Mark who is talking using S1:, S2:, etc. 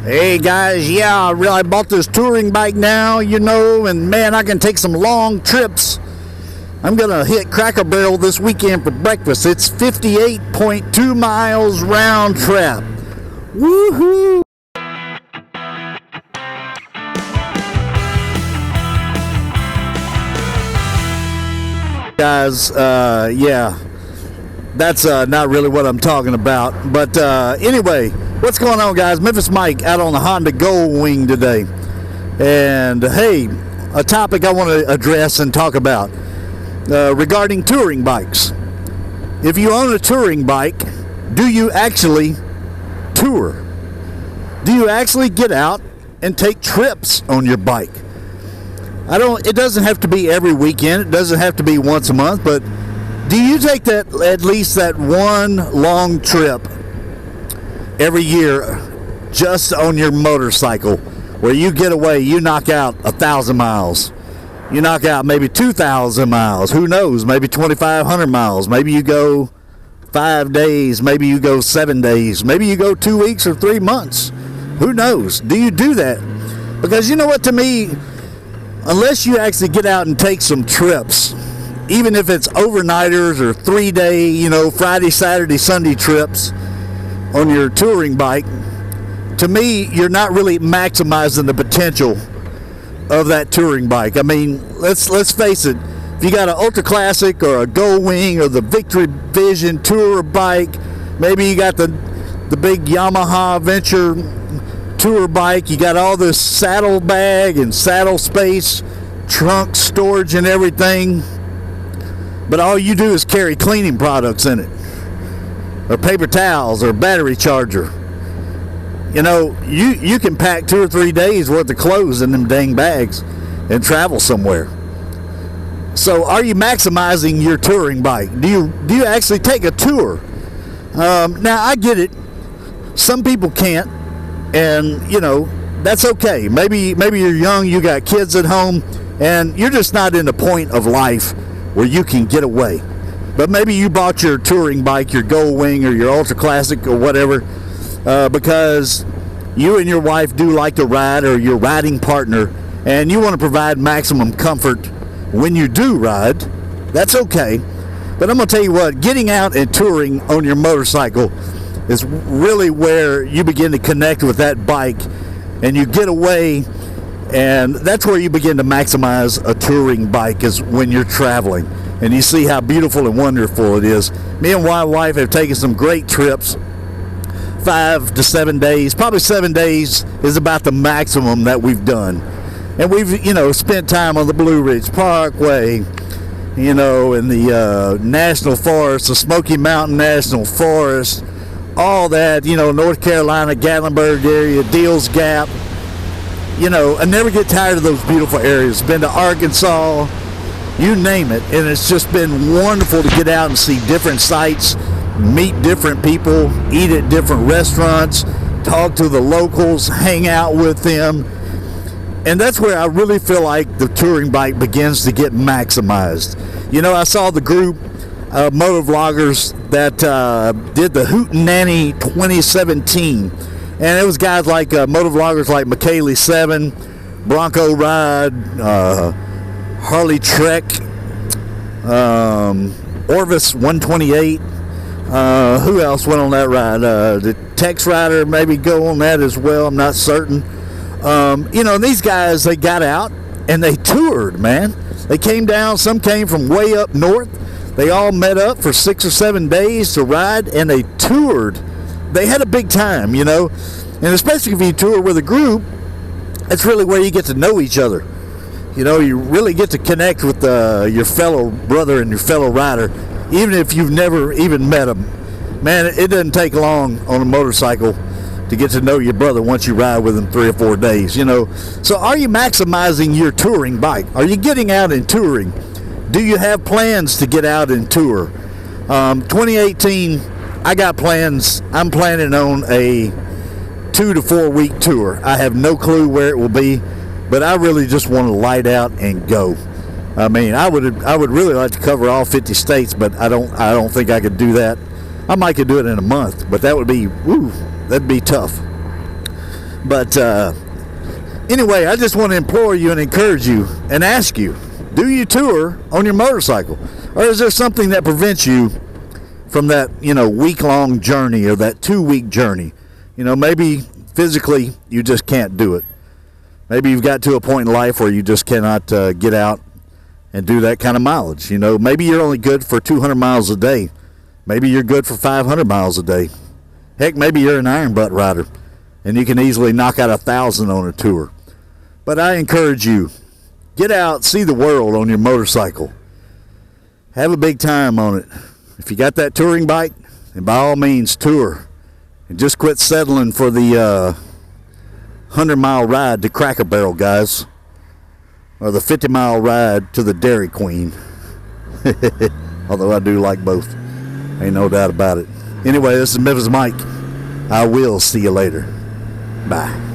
S1: Hey guys, yeah, I bought this touring bike now, and man, I can take some long trips. I'm gonna hit Cracker Barrel this weekend for breakfast. It's 58.2 miles round trip. Woohoo! Guys, yeah, that's not really what I'm talking about. But anyway, what's going on, guys? MemphisMike out on the Honda GoldWing today. And hey, a topic I want to address and talk about regarding touring bikes. If you own a touring bike, do you actually tour? Do you actually get out and take trips on your bike? It doesn't have to be every weekend. It doesn't have to be once a month, but do you take at least that one long trip every year just on your motorcycle where you get away, you knock out 1,000 miles, you knock out maybe 2,000 miles, who knows, maybe 2,500 miles, maybe you go 5 days, maybe you go 7 days, maybe you go 2 weeks or 3 months, who knows? Do you do that? Because you know what, to me, unless you actually get out and take some trips, even if it's overnighters or 3-day, Friday, Saturday, Sunday trips on your touring bike, to me, you're not really maximizing the potential of that touring bike. I mean, let's face it. If you got an Ultra Classic or a GoldWing or the Victory Vision tour bike, maybe you got the big Yamaha Venture tour bike, you got all this saddle bag and saddle space, trunk storage and everything, but all you do is carry cleaning products in it, or paper towels, or battery charger. You can pack 2 or 3 days worth of clothes in them dang bags and travel somewhere. So are you maximizing your touring bike? Do you actually take a tour? Now I get it, some people can't, and that's okay. Maybe you're young, you got kids at home, and you're just not in the point of life where you can get away. But maybe you bought your touring bike, your GoldWing or your Ultra Classic or whatever, because you and your wife do like to ride, or your riding partner, and you want to provide maximum comfort when you do ride. That's okay. But I'm going to tell you what, getting out and touring on your motorcycle is really where you begin to connect with that bike, and you get away, and that's where you begin to maximize a touring bike, is when you're traveling and you see how beautiful and wonderful it is. Me and my wife have taken some great trips, 5 to 7 days. Probably 7 days is about the maximum that we've done, and we've spent time on the Blue Ridge Parkway, in the National Forest, the Smoky Mountain National Forest, all that, North Carolina, Gatlinburg area, Deals Gap. I never get tired of those beautiful areas. Been to Arkansas, you name it, and it's just been wonderful to get out and see different sights, meet different people, eat at different restaurants, talk to the locals, hang out with them. And that's where I really feel like the touring bike begins to get maximized. I saw the group motovloggers that did the Hootenanny 2017, and it was guys like motovloggers like McKaylee 7, Bronco Ride, Harley Trek, Orvis 128. Who else went on that ride? The Tex Rider maybe go on that as well. I'm not certain. These guys, they got out and they toured, man. They came down. Some came from way up north. They all met up for 6 or 7 days to ride, and they toured. They had a big time, and especially if you tour with a group, that's really where you get to know each other. You really get to connect with your fellow brother and your fellow rider, even if you've never even met them. Man, it doesn't take long on a motorcycle to get to know your brother once you ride with him 3 or 4 days, So are you maximizing your touring bike? Are you getting out and touring? Do you have plans to get out and tour? 2018, I got plans. I'm planning on a 2 to 4 week tour. I have no clue where it will be, but I really just want to light out and go. I mean, I would really like to cover all 50 states, but I don't think I could do that. I might could do it in a month, but that would be, that'd be tough. But anyway, I just want to implore you and encourage you and ask you, do you tour on your motorcycle? Or is there something that prevents you from that, week-long journey or that 2-week journey? Maybe physically you just can't do it. Maybe you've got to a point in life where you just cannot get out and do that kind of mileage. Maybe you're only good for 200 miles a day. Maybe you're good for 500 miles a day. Heck, maybe you're an iron butt rider and you can easily knock out 1,000 on a tour. But I encourage you, get out, see the world on your motorcycle. Have a big time on it. If you got that touring bike, then by all means tour. And just quit settling for the 100-mile ride to Cracker Barrel, guys. Or the 50-mile ride to the Dairy Queen. Although I do like both. Ain't no doubt about it. Anyway, this is Memphis Mike. I will see you later. Bye.